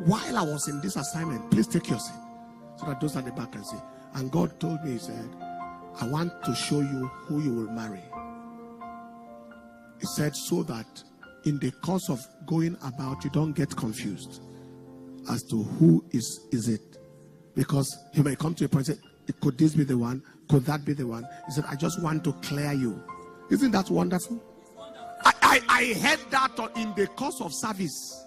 while I was in this assignment, please take your seat so that those at the back can see. And God told me, he said, I want to show you who you will marry. He said, so that in the course of going about, you don't get confused as to who is it. Because you may come to a point and say, could this be the one? Could that be the one? He said, I just want to clear you. Isn't that wonderful? I heard that in the course of service.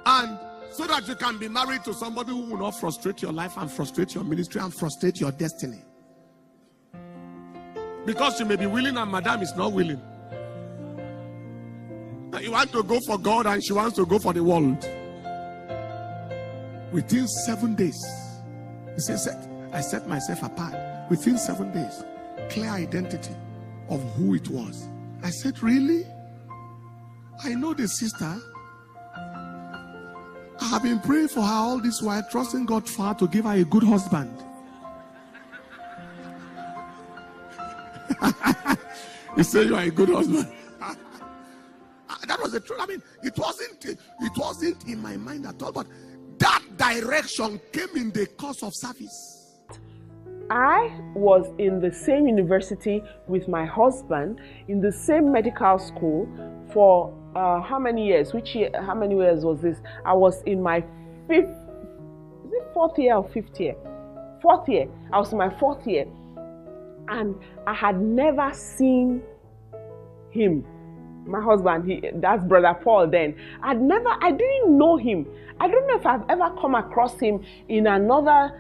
And so that you can be married to somebody who will not frustrate your life and frustrate your ministry and frustrate your destiny. Because you may be willing and madam is not willing. You want to go for God and she wants to go for the world. Within 7 days, he says, I set myself apart. Within 7 days, clear identity of who it was. I said, really? I know the sister. I have been praying for her all this while, trusting God for her to give her a good husband. He said, you are a good husband. That was the truth. I mean, it wasn't in my mind at all, but that direction came in the course of service. I was in the same university with my husband, in the same medical school for how many years? How many years was this? I was in my fourth year or fifth year? Fourth year. I was in my fourth year. And I had never seen him. My husband, that's Brother Paul then. I didn't know him. I don't know if I've ever come across him in another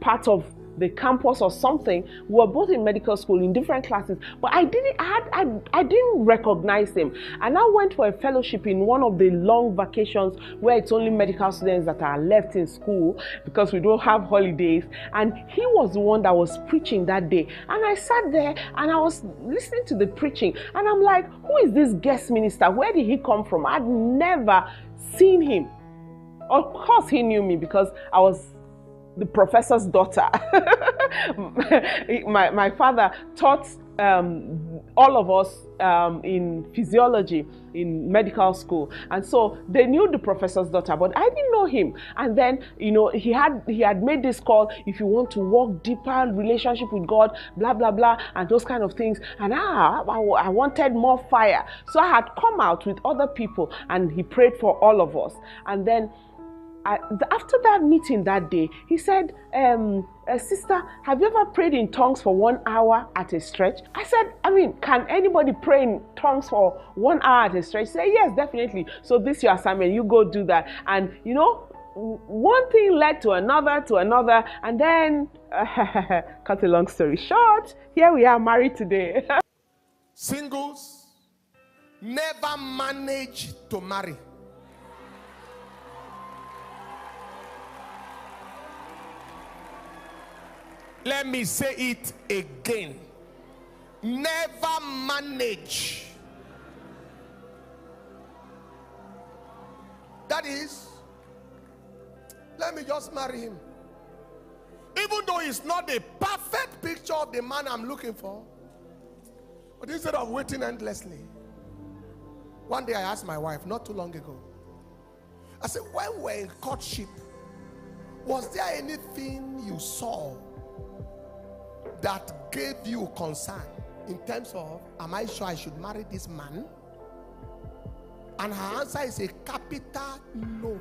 part of the campus or something. We were both in medical school in different classes, but I didn't recognize him. And I went for a fellowship in one of the long vacations where it's only medical students that are left in school because we don't have holidays. And he was the one that was preaching that day. And I sat there and I was listening to the preaching, and I'm like, who is this guest minister? Where did he come from? I'd never seen him. Of course he knew me because I was the professor's daughter. my father taught all of us in physiology in medical school, and so they knew the professor's daughter, but I didn't know him. And then, he had made this call, if you want to walk deeper relationship with God, blah blah blah, and those kind of things. And I wanted more fire, so I had come out with other people, and he prayed for all of us. And then after that meeting that day, he said, sister, have you ever prayed in tongues for 1 hour at a stretch? I said, can anybody pray in tongues for 1 hour at a stretch? He said, yes, definitely. So this is your assignment, you go do that. And one thing led to another, and then, cut a long story short, here we are married today. Singles never manage to marry. Let me say it again. Never manage. That is, let me just marry him. Even though it's not a perfect picture of the man I'm looking for. But instead of waiting endlessly, one day I asked my wife, not too long ago, I said, when we're in courtship, was there anything you saw that gave you concern in terms of, am I sure I should marry this man? And her answer is a capital no.